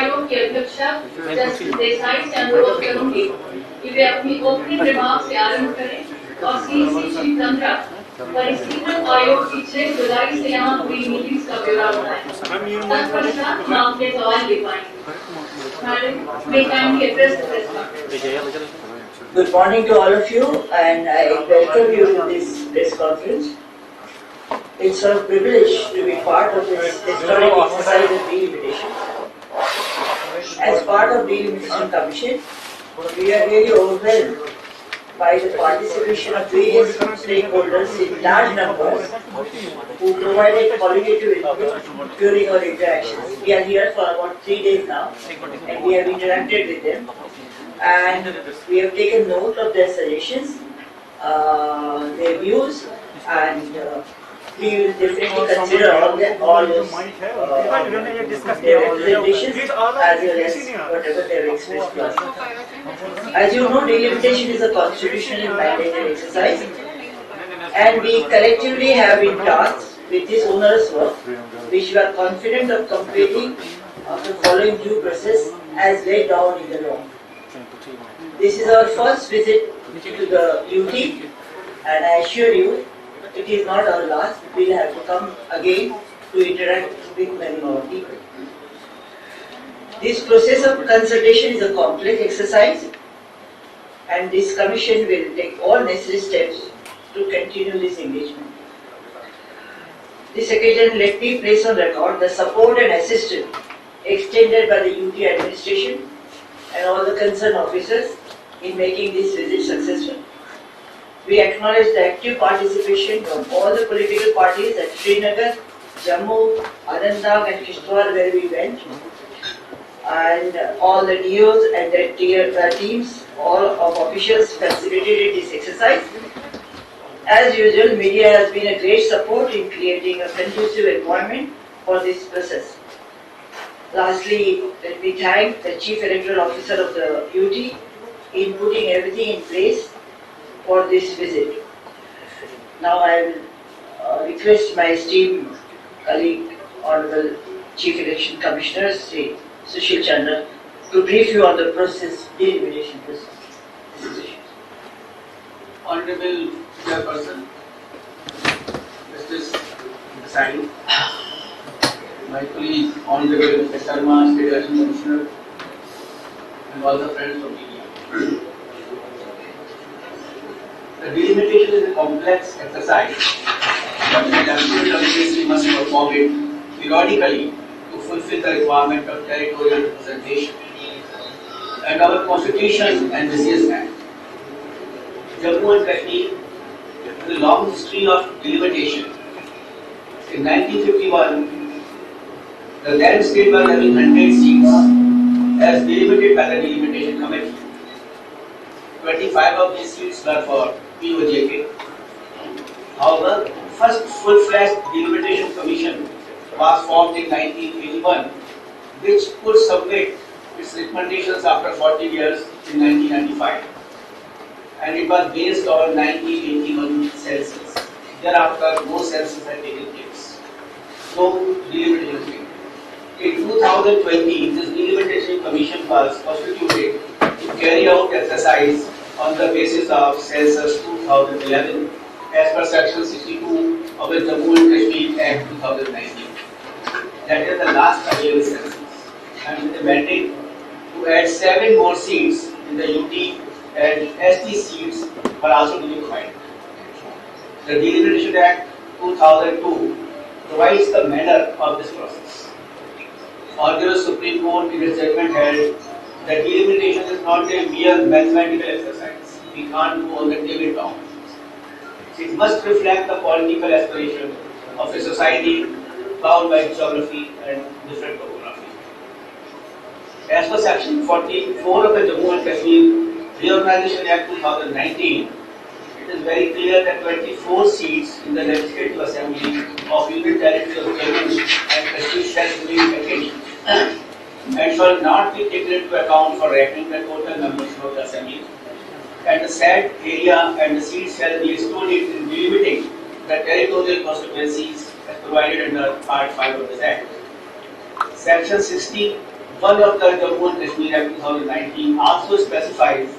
आयोग की अध्यक्षा जस्टिस देसाई से अनुरोध करूंगी कि वे अपनी ओपनिंग रिमार्क से आरंभ करें और सीसी श्री चंद्रा परिशीलन आयोग की 6 जुलाई से यहाँ हुई मीटिंग्स का ब्यौरा बताएं। तत्पश्चात हम आपके सवाल ले पाएंगे। Madam, may kindly address the press conference. Good morning to all of you, and I welcome you to this press conference. It's a privilege to be part of this historic exercise of delimitation. As part of Delimitation Commission, we are really overwhelmed by the participation of various stakeholders in large numbers who provided qualitative input during our interactions. We are here for about 3 days now, and we have interacted with them, and we have taken note of their suggestions, their views, and we will definitely consider all their representations as well as whatever they have expressed to us. As you know, delimitation is a constitutional mandated exercise, and we collectively have been tasked with this onerous work, which we are confident of completing after following due process as laid down in the law. This is our first visit to the UT, and I assure you, it is not our last. We will have to come again to interact with many more people. This process of consultation is a complex exercise, and this commission will take all necessary steps to continue this engagement. This occasion, let me place on record the support and assistance extended by the UT administration and all the concerned officers in making this visit successful. We acknowledge the active participation from all the political parties at Srinagar, Jammu, Anantnag and Kishtwar where we went, and all the DOs and their teams, all of officials facilitated this exercise. As usual, media has been a great support in creating a conducive environment for this process. Lastly, let me thank the Chief Electoral Officer of the UT in putting everything in place for this visit. Now I will request my esteemed colleague, Honorable Chief Election Commissioner, Sri Sushil Chandra, to brief you on the process, delimitation process. Honorable Chairperson, Justice Desai, my colleague, Honorable Mr. Sharma, State Election Commissioner, and all the friends from media. The delimitation is a complex exercise, but the electoral commission must perform it periodically to fulfill the requirement of territorial representation. And our Constitution and this Act. Jammu and Kashmir has a long history of delimitation. In 1951, the then state was having 100 seats as delimited by the Delimitation Committee. 25 of these seats were for POJK. However, first full-fledged delimitation commission was formed in 1981, which could submit its recommendations after 40 years in 1995, and it was based on 1981 census. Thereafter, no census had taken place. No delimitation. In 2020, this delimitation commission was constituted to carry out exercise on the basis of census 2011 as per section 62 of the Jammu and Kashmir Act 2019. That is the last available census, and with the mandate to add 7 more seats in the UT and ST seats were also to be provided. The Delimitation Act 2002 provides the manner of this process. Honorable Supreme Court in its judgment held that delimitation is not a mere mathematical exercise. We can't go on the table down. It must reflect the political aspiration of a society bound by geography and different topography. As per section 44 of the Jammu and Kashmir Reorganization Act 2019, it is very clear that 24 seats in the Legislative Assembly of Union Territory of Jammu and Kashmir shall remain vacant and shall not be taken into account for reckoning the total membership of the Assembly. And the said area and the seats shall be excluded in delimiting the territorial constituencies as provided under Part 5 of this Act. Section 60 1 of the Jammu and Kashmir Act 2019 also specifies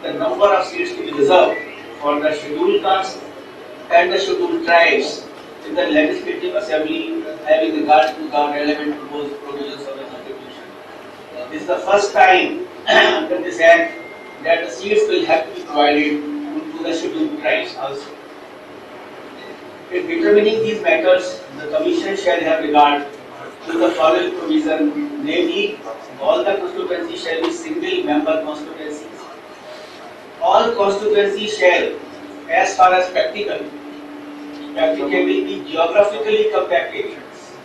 the number of seats to be reserved for the scheduled castes and the scheduled tribes in the Legislative Assembly having regard to the relevant proposed provisions of the Constitution. This is the first time under this Act that the seats will have to be provided to the scheduled tribes also. In determining these matters, the Commission shall have regard to the following provision, namely, all the constituencies shall be single-member constituencies. All constituencies shall, as far as practicable, be geographically compact areas,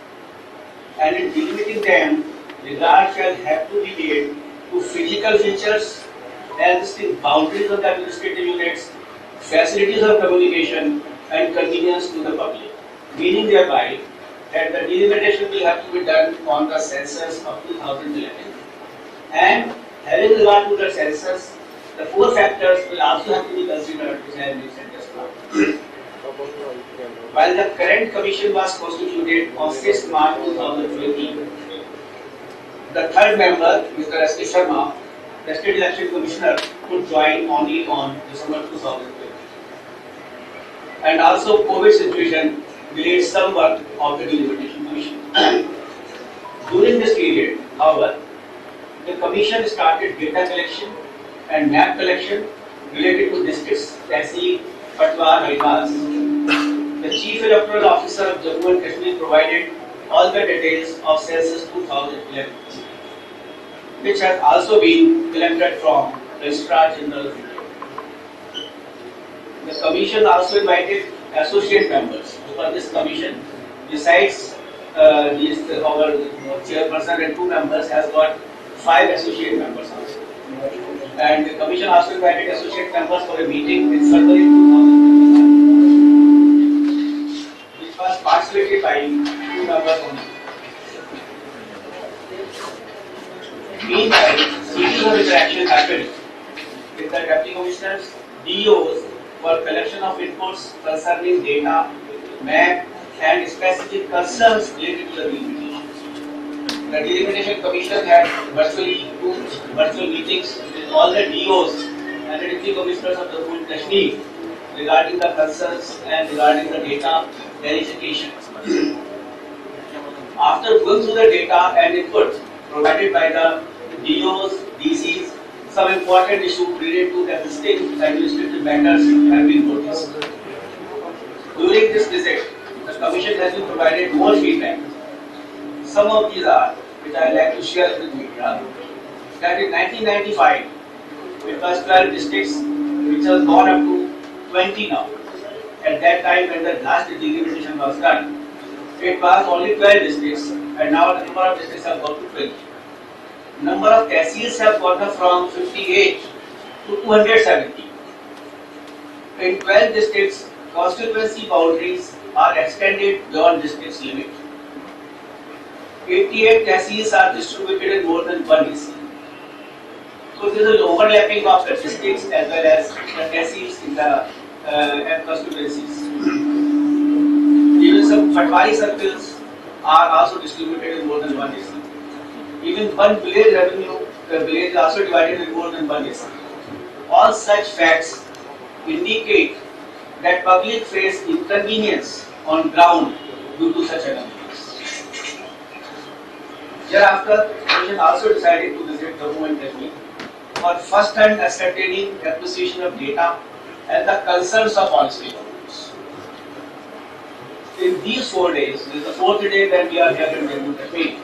and in delimiting them, regard shall have to be made to physical features and distinct boundaries of the administrative units, facilities of communication, and convenience to the public, meaning thereby that the delimitation will have to be done on the census of 2011. And having regard to the census, the 4 factors will also have to be considered, which I have mentioned just now. While the current commission was constituted on 6 March 2020, the third member, Mr. S.K. Sharma, the State Election Commissioner, could join only on December 2020. And also COVID situation delayed some work of the delimitation commission. During this period, however, the commission started data collection and map collection related to districts, Tehsil, Patwar, Haridwar. The Chief Electoral Officer of Jammu and Kashmir provided all the details of census 2011, which has also been collected from Registrar General of India. The commission also invited associate members for this commission. Besides our chairperson and 2 members, has got 5 associate members also. And the commission also invited associate members for a meeting in February 2021, which was participated by 2 members only. Meanwhile, series of interaction happened with the deputy commissioners, DOs, for collection of inputs concerning data, map, and specific concerns related to the delimitation. The Delimitation Commission had virtual meetings with all the DOs and the deputy commissioners of Jammu and Kashmir regarding the concerns and regarding the data verification. After going through the data and input provided by the DOs, DCs, some important issues related to the existing administrative matters have been noticed. During this visit, the Commission has been provided more feedback. Some of these are, which I would like to share with media, that in 1995, it was 12 districts, which has gone up to 20 now. At that time, when the last delimitation was done, it was only 12 districts, and now the number of districts have gone to 20. Number of tehsils have gone up from 58 to 270. In 12 districts, constituency boundaries are extended beyond district's limit. 88 tehsils are distributed in more than 1 DC. So there is an overlapping of the districts as well as the tehsils in the constituencies. Even some Patwari circles are also distributed in more than 1 DC. Even one village revenue, the village is also divided in more than 1 DC. All such facts indicate that public face inconvenience on ground due to such anomalies. Thereafter, the Commission also decided to visit Jammu and Kashmir for first-hand ascertaining acquisition of data and the concerns of all stakeholders. In these 4 days, this is the 4th day when we are here in Jammu and Kashmir,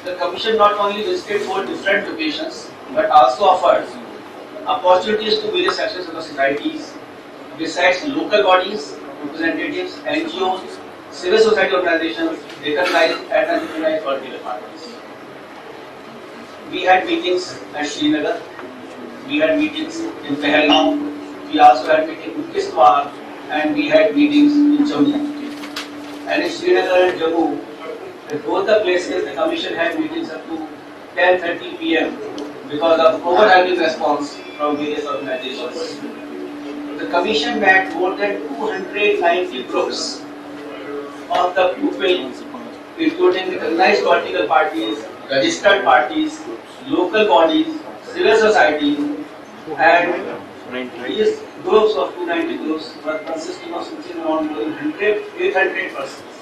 the Commission not only visited 4 different locations, but also offered opportunities to various sections of the societies, besides local bodies, representatives, NGOs, civil society organizations, recognized and unrecognized political parties. We had meetings at Srinagar, we had meetings in Pahalgam, we also had meetings in Kishtwar, and we had meetings in Jammu. And in Srinagar and Jammu, in both the places, the Commission had meetings up to 10:30 p.m. because of overwhelming response from various organizations. The Commission met more than 290 groups of the people, including recognized political parties registered parties, local bodies, civil society, and these groups of 290 groups were consisting of something around 800 persons.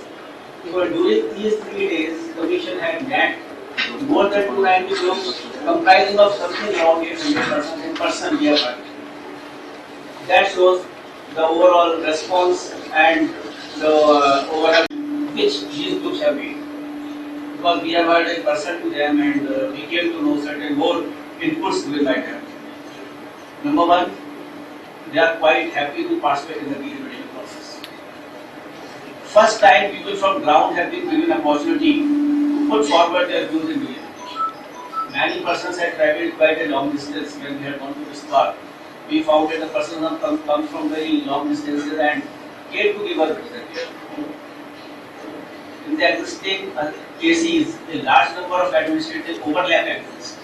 So during these 3 days, Commission had met more than 290 groups comprising of something around 800 persons in person here. That shows the overall response and the overall which these groups have made. Because we have heard in person to them and we came to know certain more inputs given by them. Number one, they are quite happy to participate in the deliberative process. First time people from ground have been given opportunity to put forward their views in deliberative. Many persons had traveled quite a long distance when we had gone to this park. We found that the persons have come from very long distances and came to give us representation. In the existing cases, a large number of administrative overlap exists,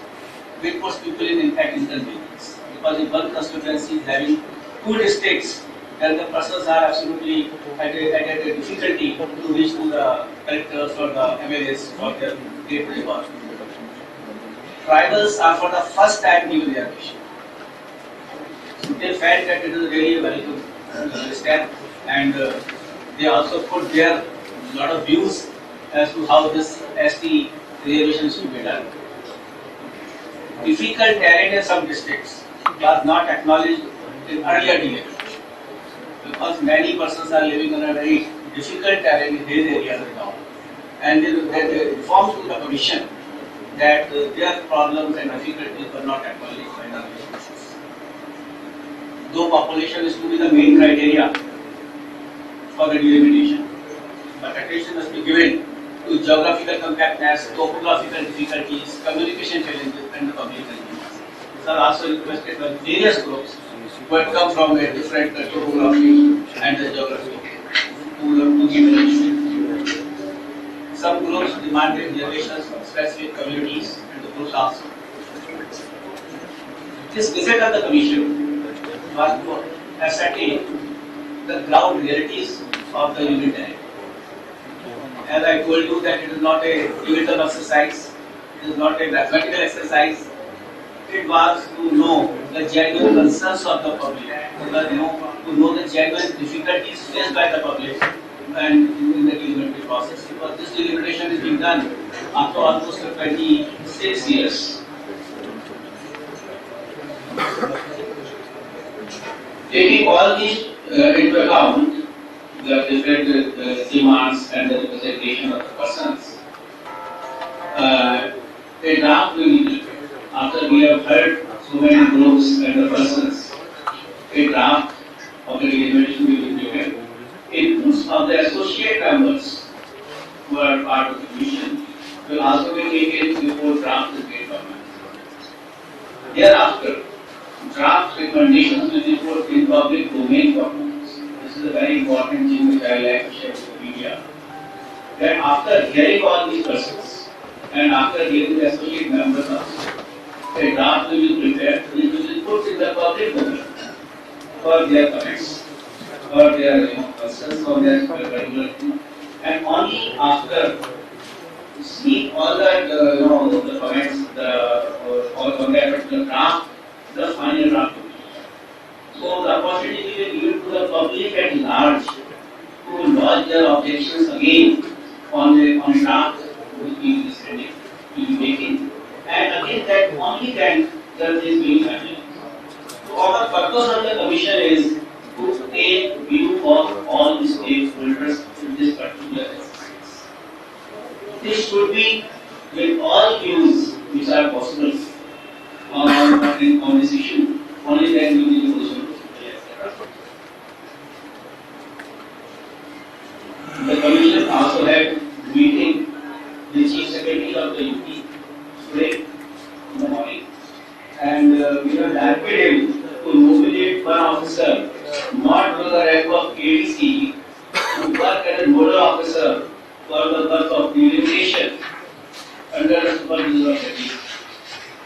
which puts people in inconvenience. Because if one constituency is having 2 districts, then the persons are absolutely at a difficulty to reach to the collectors or the MLAs for their day-to-day work. Tribals are for the first time given their mission. They felt that it is really a welcome step, and they also put their lot of views as to how this ST reservation should be done. Difficult terrain in some districts was not acknowledged in earlier deliberations because many persons are living on a very difficult terrain in these areas now, and they informed to the Commission that their problems and difficulties were not acknowledged by the reservations. Though population is to be the main criteria for the delimitation, but attention must be given to geographical compactness, topographical difficulties, communication challenges, and the public convenience. These are also requested by various groups who had come from a different topography and the geography to give attention. Some groups demanded reservations from specific communities and the groups also. This visit of the Commission was to ascertain the ground realities of the unit area. As I told you that it is not a theoretical exercise, it is not a mathematical exercise. It was to know the genuine concerns of the public, to know the genuine difficulties faced by the public and in the deliberative process. Because this deliberation is being done after almost 26 years. Taking all these into account, the different demands and the representation of the persons, a draft will be prepared. After we have heard so many groups and the persons, a draft of the deliberation will be prepared. Inputs of the associate members who are part of the commission will also be taken before draft is made permanent. Thereafter, draft recommendations will be put in public domain for comments. This is a very important thing which I like to share with the media. That after hearing all these persons and after hearing the associate members also, a draft will be prepared which will be put in the public domain for their comments, for their concerns, for their regular thing. And only after seeing all that, the comments, on that particular draft, the final draft will be. So the opportunity will be given to the public at large to lodge their objections again on the draft which we will sending, we will be making, and again that only then that is being handled. So our purpose of the commission is to take view of all the stakeholders in this particular exercise. This should be with all views which are possible on this issue. Only then we will be able to. The commission also had meeting the chief secretary of the UP today in the morning, and we have directed him to nominate one officer, not to the rank of ADC, to work as a nodal officer for the purpose of deliberation under the supervision of the DP.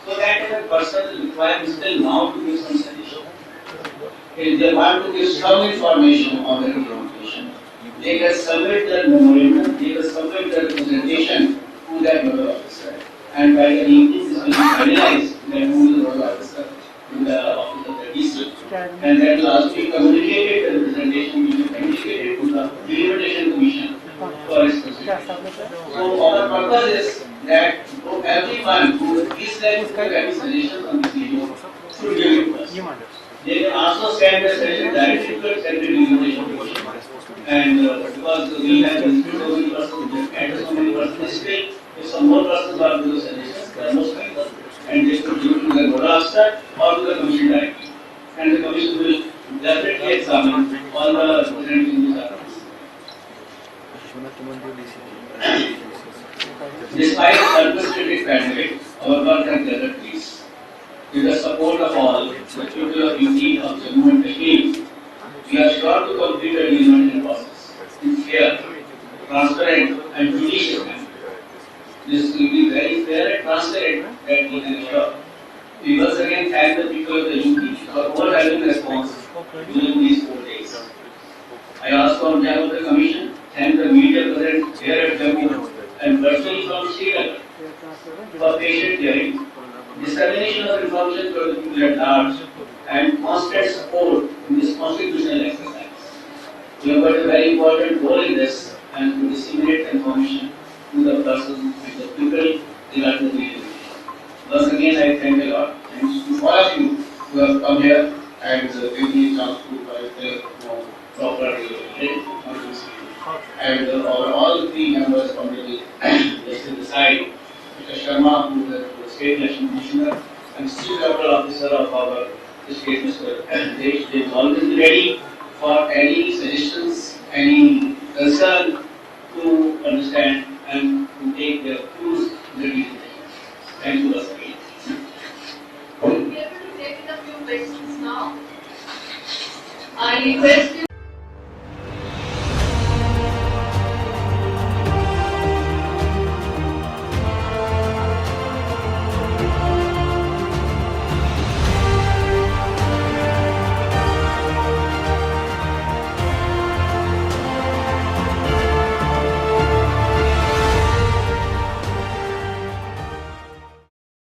So that the person requires still now to give some suggestion. If they want to give some information on the implementation, they can submit their memorandum, they can submit their presentation to that nodal officer. and by the evening this will be finalized, then we will roll out in the office of the DC. And then last we communicated the representation, we communicated to the delimitation commission for its consideration. So our purpose is that everyone who is like to give any suggestions on this issue should give it to us. They can also send the suggestion directly to the Central Delimitation Commission. And because we have so many persons and so many persons still, if some more persons are to the suggestions, they are most likely, and they should give it to the Board officer or to the commission directly. And the commission will definitely examine all the representatives in this office. Despite the administrative pandemic, our work has gathered peace. With the support of all, the people of UP of Jammu and Kashmir, we are sure to complete the delimitation process in fair, transparent and judicious manner. This will be very fair and transparent that we can assure. We once again thank the people of the UP for overwhelming response during these 4 days. I also on behalf of the Commission thank the media present here at Jammu and virtually from Srinagar for patient hearing, dissemination of information to the people at large, and constant support in this constitutional exercise. We have got a very important role in this and to disseminate information to the persons and the people regarding the delimitation. Once again, I thank a lot. Thanks to all of you who have come here and give me a chance to provide the proper information. And all three members from the legislative side, Mr. Sharma, who is the State Election Commissioner, and Chief Capital Officer of our state, Mr. Desh, they will always be ready for any suggestions, any concern to understand and to take their views in the detail. Thank you once again. We'll be able to take in a few questions now. I request